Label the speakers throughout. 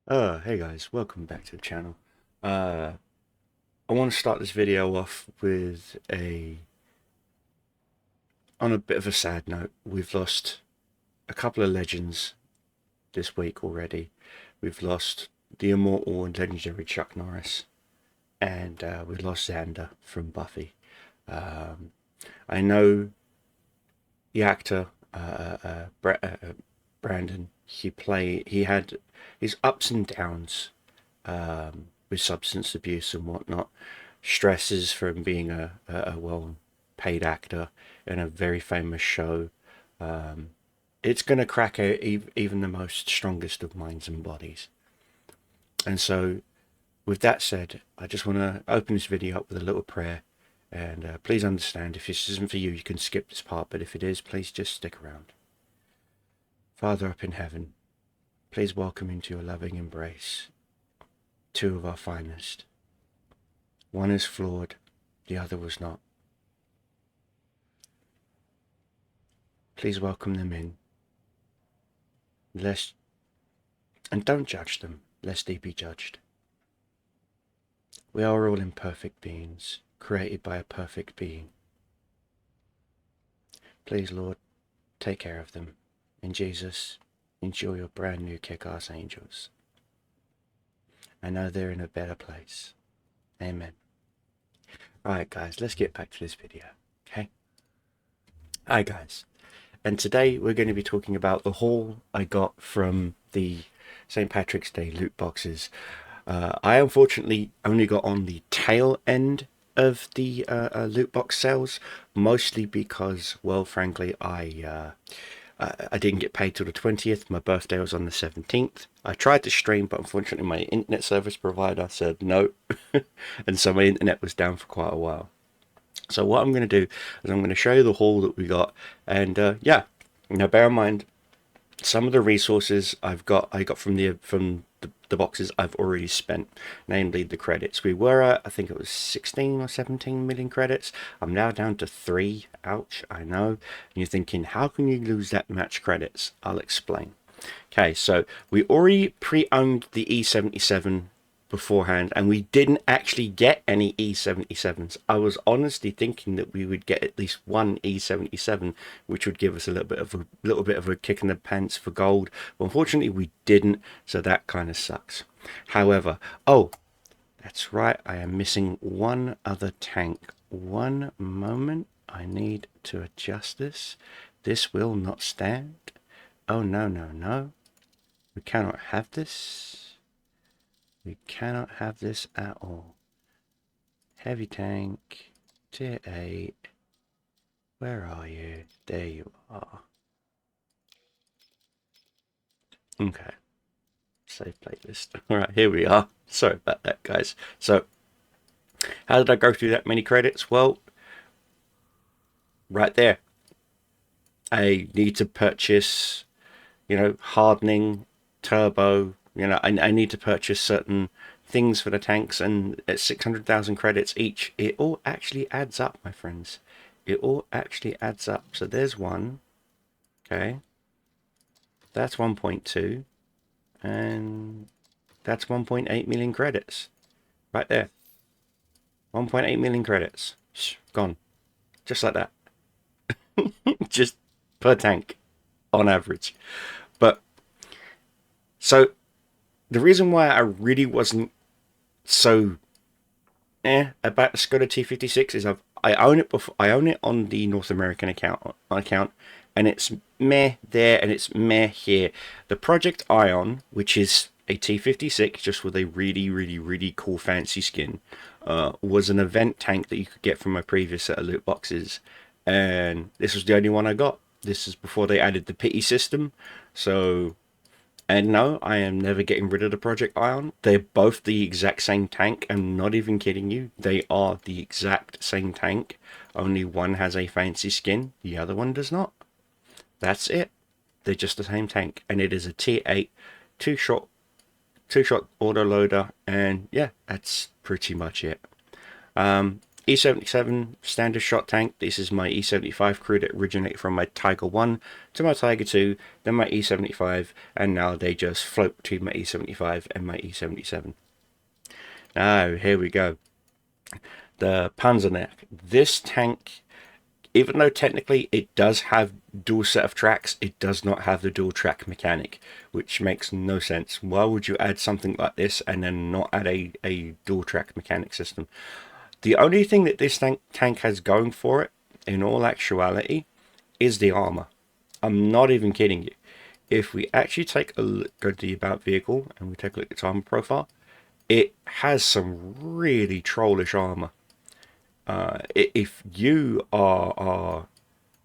Speaker 1: Hey guys, welcome back to the channel. I want to start this video off with on a bit of a sad note. We've lost a couple of legends this week already. We've lost the immortal and legendary Chuck Norris, and we lost Xander from Buffy. I know the actor, Brandon, he had his ups and downs with substance abuse and whatnot, stresses from being a well-paid actor in a very famous show. It's going to crack out even the most strongest of minds and bodies. And so, with that said, I just want to open this video up with a little prayer. And please understand, if this isn't for you, you can skip this part. But if it is, please just stick around. Father up in heaven, please welcome into your loving embrace two of our finest. One is flawed, the other was not. Please welcome them in. And don't judge them, lest they be judged. We are all imperfect beings, created by a perfect being. Please, Lord, take care of them. In Jesus, enjoy your brand new kick-ass angels. I know they're in a better place. Amen. Alright guys, let's get back to this video, okay? Hi guys, and today we're going to be talking about the haul I got from the St. Patrick's Day loot boxes. I unfortunately only got on the tail end of the loot box sales, mostly because, well, frankly, I didn't get paid till the 20th. My birthday was on the 17th. I tried to stream, but unfortunately my internet service provider said no, and so my internet was down for quite a while. So what I'm going to do is I'm going to show you the haul that we got, and yeah, now bear in mind some of the resources I got from the boxes I've already spent, namely the credits. We were at, I think it was 16 or 17 million credits. I'm now down to 3. Ouch, I know. And you're thinking, how can you lose that much credits? I'll explain. Okay, so we already pre-owned the E77 beforehand, and we didn't actually get any E77s. I was honestly thinking that we would get at least one E77, which would give us a little bit of a kick in the pants for gold. But unfortunately, we didn't, so that kind of sucks. However, oh, that's right, I am missing one other tank. One moment, I need to adjust this. This will not stand. Oh, no, no, no. We cannot have this. We cannot have this at all. Heavy tank, tier 8. Where are you? There you are. Okay. Save playlist. Alright, here we are. Sorry about that, guys. So, how did I go through that many credits? Well, right there. I need to purchase, hardening, turbo. I need to purchase certain things for the tanks, and at 600,000 credits each, it all actually adds up, my friends. It all actually adds up. So there's one. Okay. That's 1.2. And that's 1.8 million credits. Right there. 1.8 million credits. Gone. Just like that. Just per tank on average. But so the reason why I really wasn't so about the Skoda T56 is I own it before, I own it on the North American account, and it's meh there and it's meh here. The Project Ion, which is a T56 just with a really cool fancy skin, was an event tank that you could get from my previous set of loot boxes, and this was the only one I got. This is before they added the pity system, so. And no, I am never getting rid of the Project Ion. They're both the exact same tank. I'm not even kidding you. They are the exact same tank. Only one has a fancy skin. The other one does not. That's it. They're just the same tank. And it is a tier 8 two-shot autoloader. And yeah, that's pretty much it. E77 standard shot tank. This is my E75 crew that originated from my Tiger 1 to my Tiger 2, then my E75, and now they just float between my E75 and my E77. Now, here we go. The Panzerneck. This tank, even though technically it does have dual set of tracks, it does not have the dual track mechanic, which makes no sense. Why would you add something like this and then not add a dual track mechanic system? The only thing that this tank has going for it, in all actuality, is the armor. I'm not even kidding you. If we actually take a look at the about vehicle and we take a look at its armor profile, it has some really trollish armor. If you are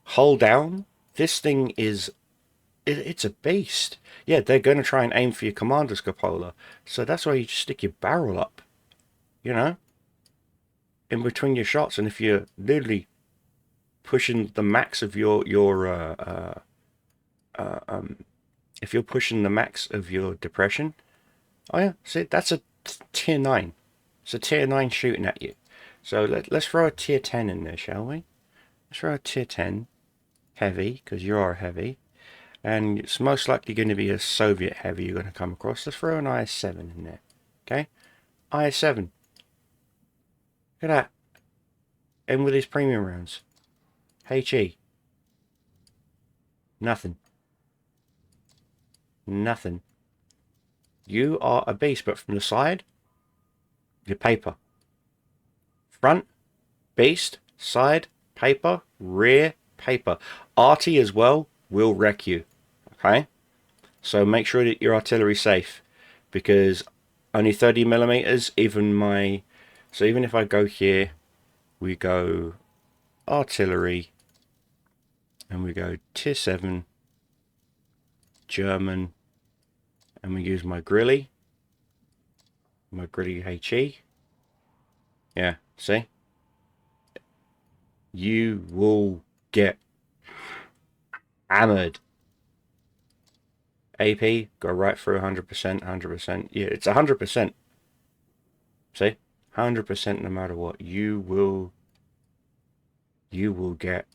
Speaker 1: hull down, this thing is it's a beast. Yeah, they're going to try and aim for your commander's cupola, so that's why you just stick your barrel up, you know, in between your shots. And if you're literally pushing the max of your if you're pushing the max of your depression, oh yeah, see, that's a tier 9. It's a tier 9 shooting at you. So let's throw a tier 10 in there, shall we? Let's throw a tier 10 heavy, because you are heavy, and it's most likely going to be a Soviet heavy you're going to come across. Let's throw an IS-7 in there. Okay, IS-7. Look at that. And with his premium rounds. HE. Nothing. Nothing. You are a beast, but from the side, you're paper. Front, beast. Side, paper. Rear, paper. Arty as well will wreck you. Okay? So make sure that your artillery's safe, because only 30 millimeters, even my... So even if I go here, we go artillery, and we go tier 7, German, and we use my Grilly HE. Yeah, see? You will get hammered. AP, go right through 100%, 100%. Yeah, it's 100%. See? 100% no matter what. You will get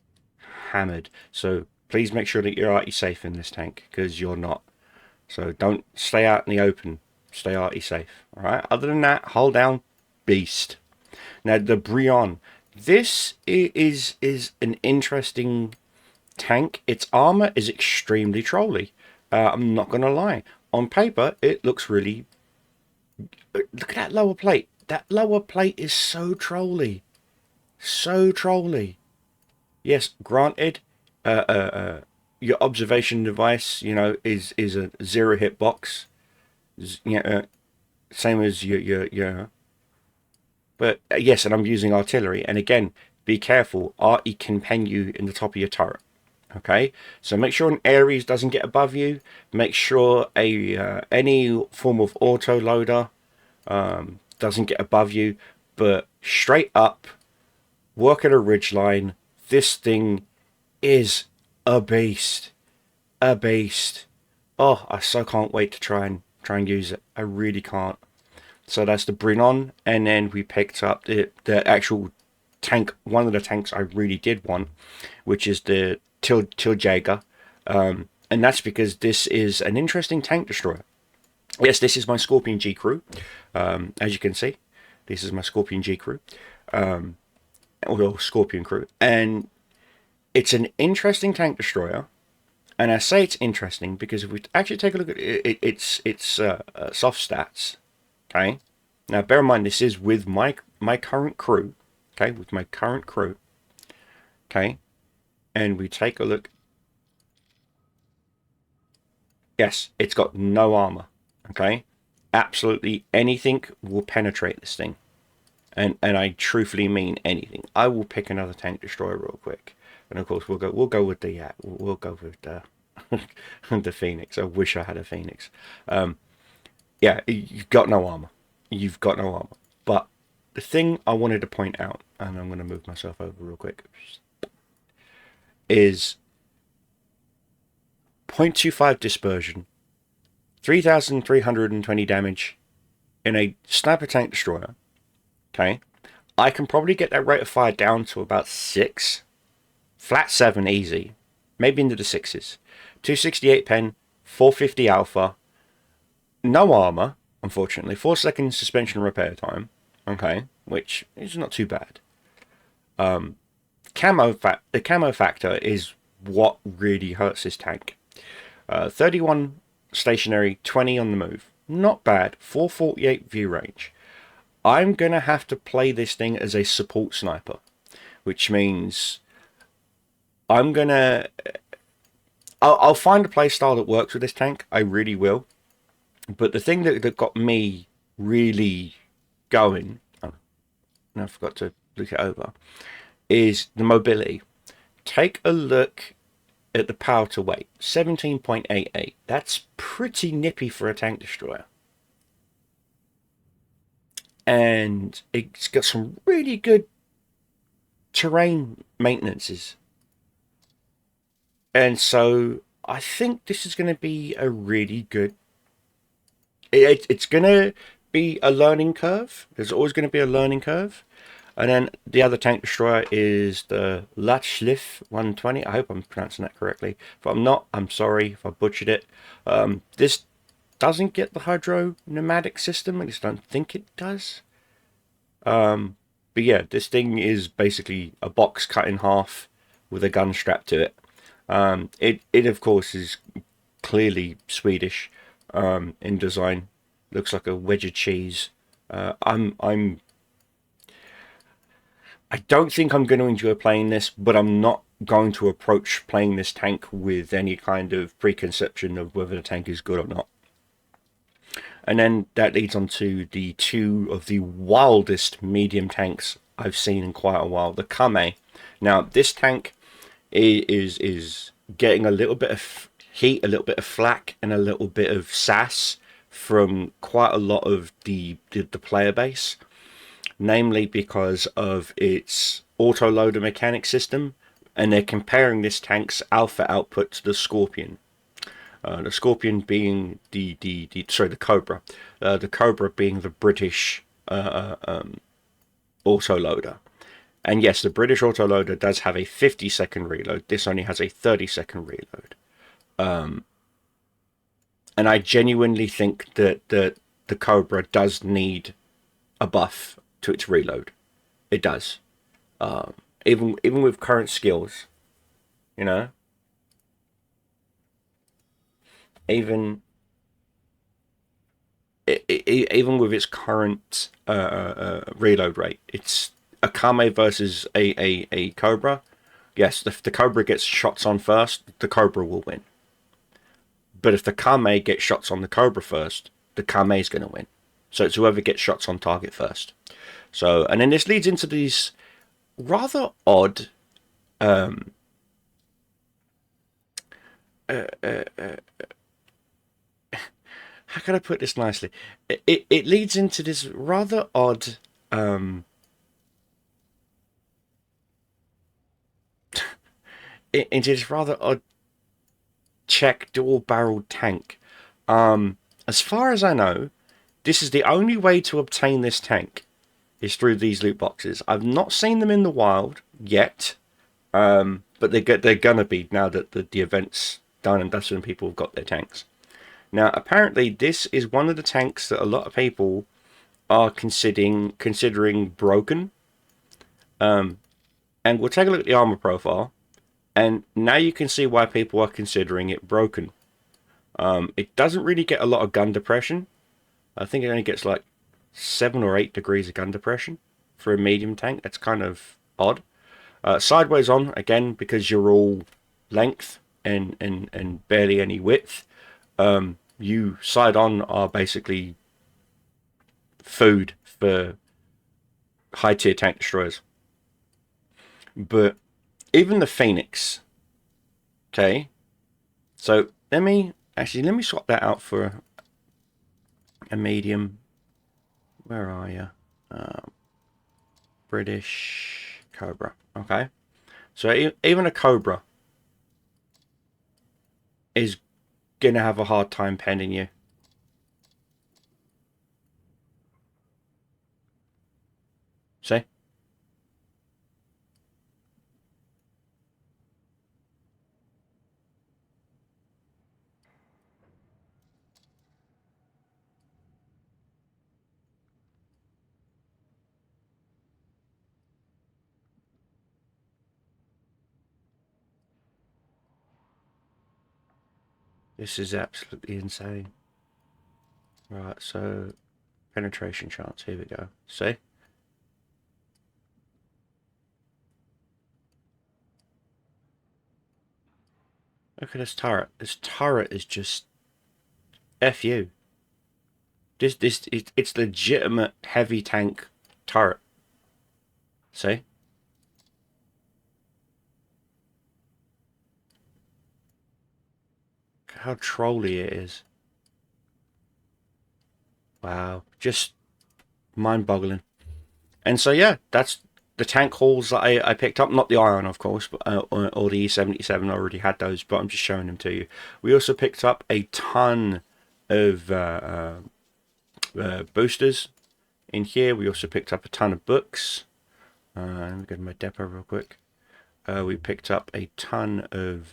Speaker 1: hammered. So please make sure that you're arty safe in this tank, because you're not. So don't stay out in the open. Stay arty safe. Alright? Other than that, hold down, beast. Now the Brion. This is an interesting tank. Its armor is extremely trolly. I'm not going to lie. On paper, it looks really... Look at that lower plate. That lower plate is so trolly. So trolly. Yes, granted, your observation device, you know, is a 0-hit box. Same as your but yes, and I'm using artillery. And again, be careful. Arty can pen you in the top of your turret. Okay, so make sure an Ares doesn't get above you. Make sure any form of auto loader doesn't get above you. But straight up, work at a ridge line. This thing is a beast. A beast. Oh, I so can't wait to try and use it. I really can't. So that's the Brinon, and then we picked up the actual tank, one of the tanks I really did want, which is the Tiljäger, and that's because this is an interesting tank destroyer. Yes, this is my Scorpion G crew. As you can see, this is my Scorpion G crew, or Scorpion crew, and it's an interesting tank destroyer. And I say it's interesting because if we actually take a look at its soft stats. Okay, now bear in mind this is with my current crew. Okay, with my current crew. Okay, and we take a look. Yes, it's got no armor. Okay, absolutely anything will penetrate this thing, and I truthfully mean anything. I will pick another tank destroyer real quick, and of course we'll go with the we'll go with the the Phoenix. I wish I had a Phoenix. Yeah, you've got no armor. You've got no armor. But the thing I wanted to point out, and I'm going to move myself over real quick, is 0.25 dispersion, 3,320 damage in a sniper tank destroyer. Okay, I can probably get that rate of fire down to about 6. Flat 7 easy. Maybe into the 6s. 268 pen, 450 alpha. No armor, unfortunately. 4 second suspension repair time. Okay, which is not too bad. The camo factor is what really hurts this tank. 31 stationary, 20 on the move. Not bad. 448 view range. I'm going to have to play this thing as a support sniper, which means I'm going to... I'll find a playstyle that works with this tank. I really will. But the thing that got me really going, oh, I forgot to look it over, is the mobility. Take a look at the power to weight, 17.88. That's pretty nippy for a tank destroyer. And it's got some really good terrain maintenances. And so I think this is going to be a really good... It's going to be a learning curve. There's always going to be a learning curve. And then the other tank destroyer is the Latschliff 120. I hope I'm pronouncing that correctly. If I'm not, I'm sorry if I butchered it. This doesn't get the hydro pneumatic system. I just don't think it does. But yeah, this thing is basically a box cut in half with a gun strapped to it. It of course is clearly Swedish in design. Looks like a wedge of cheese. I don't think I'm going to enjoy playing this, but I'm not going to approach playing this tank with any kind of preconception of whether the tank is good or not. And then that leads on to the two of the wildest medium tanks I've seen in quite a while. The Kame. Now, this tank is getting a little bit of heat, a little bit of flack, and a little bit of sass from quite a lot of the player base. Namely because of its autoloader mechanic system, and they're comparing this tank's alpha output to the Scorpion. The Scorpion being the Cobra. The Cobra being the British autoloader. And yes, the British autoloader does have a 50-second reload. This only has a 30-second reload. And I genuinely think that the Cobra does need a buff to its reload. It does. Even with current skills, you know. Even with its current reload rate, it's a Kame versus a Cobra. Yes, if the Cobra gets shots on first, the Cobra will win. But if the Kame gets shots on the Cobra first, the Kame is going to win. So it's whoever gets shots on target first. So, and then this leads into these rather odd how can I put this nicely? It leads into this rather odd into this rather odd Czech dual-barreled tank. As far as I know, this is the only way to obtain this tank is through these loot boxes. I've not seen them in the wild yet, but they're gonna be now that the event's done and dusted and people have got their tanks. Now, apparently, this is one of the tanks that a lot of people are considering broken. And we'll take a look at the armor profile, and now you can see why people are considering it broken. It doesn't really get a lot of gun depression. I think it only gets like 7 or 8 degrees of gun depression for a medium tank. That's kind of odd. Sideways on, again, because you're all length and barely any width. You side on are basically food for high tier tank destroyers. But even the Phoenix, okay, so let me swap that out for a medium. Where are you? British Cobra. Okay, so even a Cobra is gonna have a hard time penning you. See? This is absolutely insane. Right, so penetration chance. Here we go. See? Look at this turret. This turret is just F you. It's legitimate heavy tank turret. See? Look how trolly it is. Wow, just mind-boggling. And so yeah, that's the tank hauls that I picked up. Not the Iron, of course, but or the E77. I already had those, but I'm just showing them to you. We also picked up a ton of boosters in here. We also picked up a ton of books. Let me go to my depot real quick. We picked up a ton of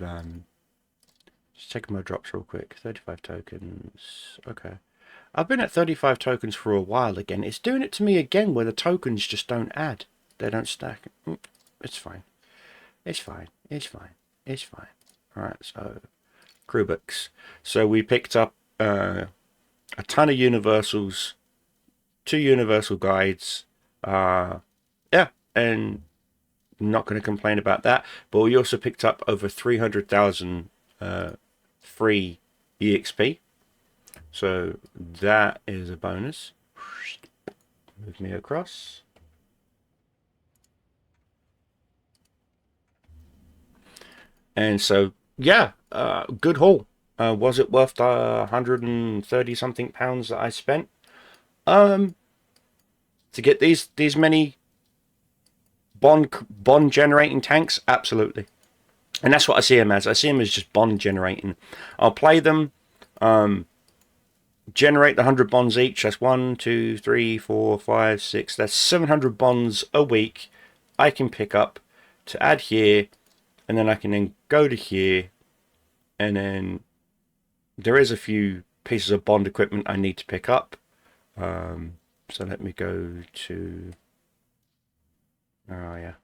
Speaker 1: just checking my drops real quick. 35 tokens. Okay. I've been at 35 tokens for a while again. It's doing it to me again where the tokens just don't add. They don't stack. It's fine. It's fine. It's fine. It's fine. Alright, so crew books. So we picked up a ton of universals, 2 universal guides. Yeah, and not going to complain about that. But we also picked up over 300,000 free EXP. So that is a bonus. Move me across. And so, yeah, good haul. Was it worth the 130 something pounds that I spent? To get these many bond generating tanks? Absolutely. And that's what I see them as. I see them as just bond generating. I'll play them. Generate the 100 bonds each. That's 1, 2, 3, 4, 5, 6. That's 700 bonds a week I can pick up to add here, and then I can then go to here, and then there is a few pieces of bond equipment I need to pick up. So let me go to, oh yeah,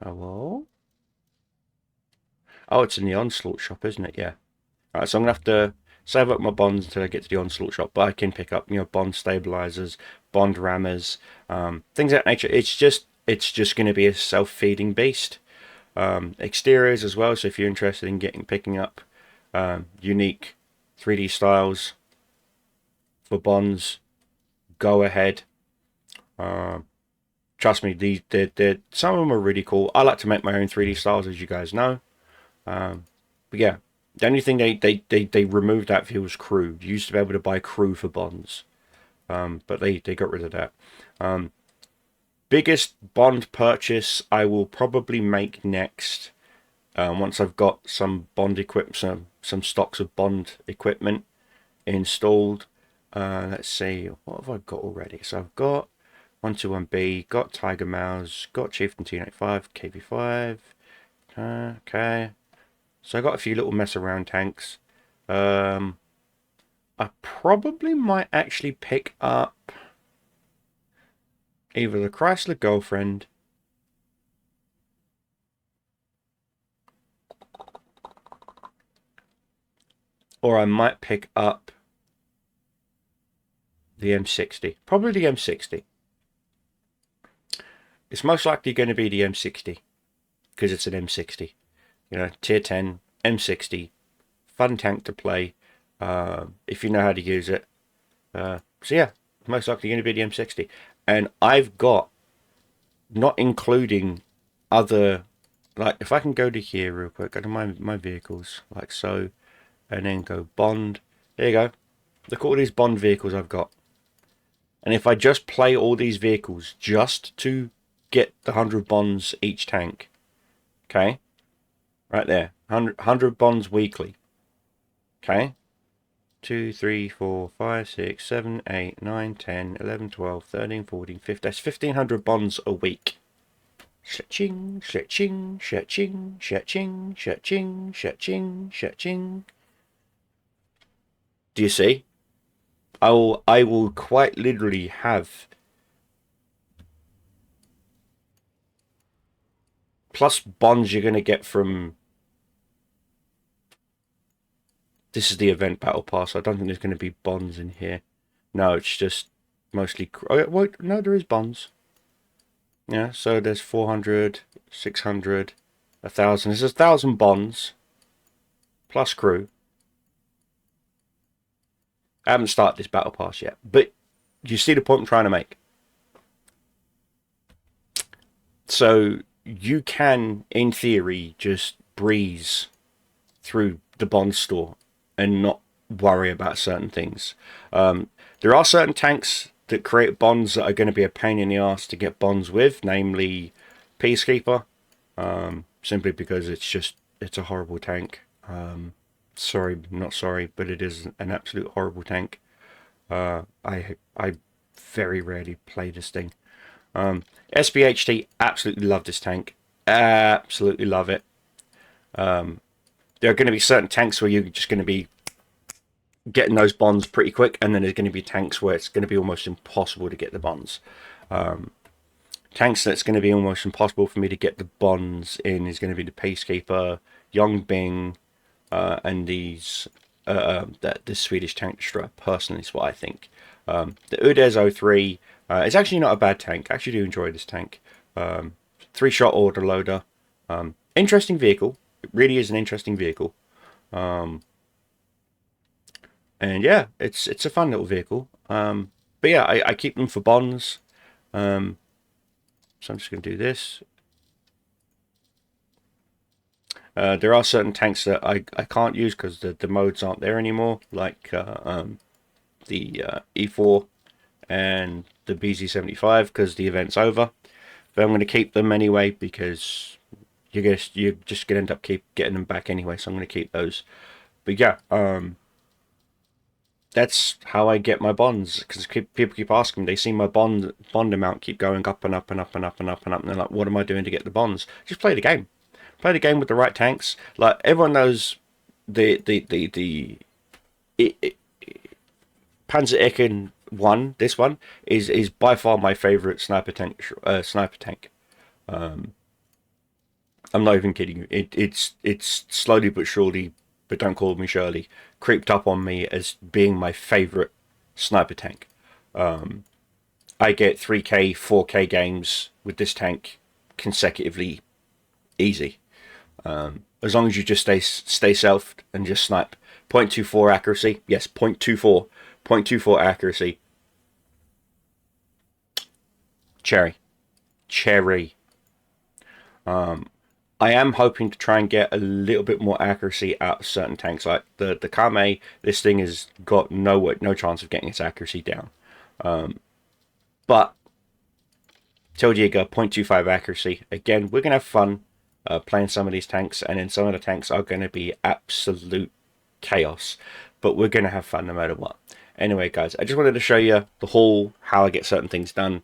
Speaker 1: oh well, oh it's in the Onslaught shop, isn't it? Yeah. Alright, so I'm gonna have to save up my bonds until I get to the Onslaught shop, but I can pick up, bond stabilizers, bond rammers, things of that nature. It's just going to be a self-feeding beast. Exteriors as well, so if you're interested in picking up unique 3D styles for bonds, go ahead. Trust me, they're some of them are really cool. I like to make my own 3D styles, as you guys know. But yeah, the only thing they removed that for was crew. You used to be able to buy crew for bonds, but they got rid of that. Biggest bond purchase I will probably make next, once I've got some bond equipment, some stocks of bond equipment installed. Let's see, what have I got already? So I've got 121B, got Tiger Mouse, got Chieftain T95, KV5. Okay, so I got a few little mess around tanks. I probably might actually pick up either the Chrysler Girlfriend or I might pick up the M60. Probably the M60. It's most likely going to be the M60 because it's an M60. Tier 10, M60, fun tank to play if you know how to use it. So yeah, most likely going to be the M60. And I've got, not including other, like if I can go to here real quick, go to my vehicles, like so, and then go bond. There you go. Look at all these bond vehicles I've got. And if I just play all these vehicles just to get the 100 bonds each tank, okay, right there, 100 bonds weekly, okay, 2, 3, 4, 5, 6, 7, 8, 9, 10, 11, 12, 13, 14, 15, that's 1500 bonds a week. Shaching, shaching, shaching, shaching, shaching, shaching, shaching. Do you see? I will quite literally have plus bonds you're going to get from This is the event battle pass. I don't think there's going to be bonds in here. No, it's just mostly... Oh, wait, no, there is bonds. Yeah, so there's 400, 600, 1,000. There's 1,000 bonds. Plus crew. I haven't started this battle pass yet. But you see the point I'm trying to make. So you can, in theory, just breeze through the bond store and not worry about certain things. There are certain tanks that create bonds that are going to be a pain in the ass to get bonds with, namely Peacekeeper, simply because it's a horrible tank. Sorry, not sorry, but it is an absolute horrible tank. I very rarely play this thing. SBHT, absolutely love this tank. Absolutely love it. There are going to be certain tanks where you're just going to be getting those bonds pretty quick, and then there's going to be tanks where it's going to be almost impossible to get the bonds. Tanks that's going to be almost impossible for me to get the bonds in is going to be the Peacekeeper, Young Bing, and these the Swedish tank destroyer. Personally, is what I think. The Udez 03 it's actually not a bad tank. I actually do enjoy this tank. 3-shot autoloader. Interesting vehicle. It really is an interesting vehicle. And yeah, it's a fun little vehicle. But yeah, I keep them for bonds. So I'm just going to do this. There are certain tanks that I can't use because the modes aren't there anymore, like the E4 and the BZ75, because the event's over. But I'm going to keep them anyway because you're just going to end up getting them back anyway, so I'm going to keep those. But yeah, that's how I get my bonds, because people keep asking me. They see my bond amount keep going up and up and up and up and up and up, and they're like, what am I doing to get the bonds? Just play the game. Play the game with the right tanks. Like, everyone knows the Panzer Ecken 1, this one, is by far my favorite sniper tank. I'm not even kidding you. It's slowly but surely, but don't call me Shirley, creeped up on me as being my favorite sniper tank. I get 3K, 4K games with this tank consecutively, easy. As long as you just stay self and just snipe. 0.24 accuracy. Yes, 0.24. 0.24 accuracy. Cherry. I am hoping to try and get a little bit more accuracy out of certain tanks. Like the Kame, this thing has got no chance of getting its accuracy down. But Teljäger, 0.25 accuracy. Again, we're going to have fun playing some of these tanks, and then some of the tanks are going to be absolute chaos. But we're going to have fun no matter what. Anyway, guys, I just wanted to show you the haul, how I get certain things done,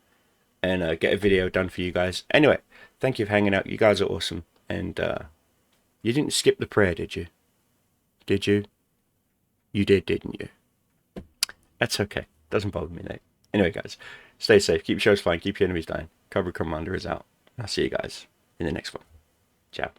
Speaker 1: and get a video done for you guys. Anyway, thank you for hanging out. You guys are awesome. And you didn't skip the prayer, did you? Did you? You did, didn't you? That's okay. Doesn't bother me, mate. Anyway, guys, stay safe. Keep your shows flying. Keep your enemies dying. Cobra Commander is out. I'll see you guys in the next one. Ciao.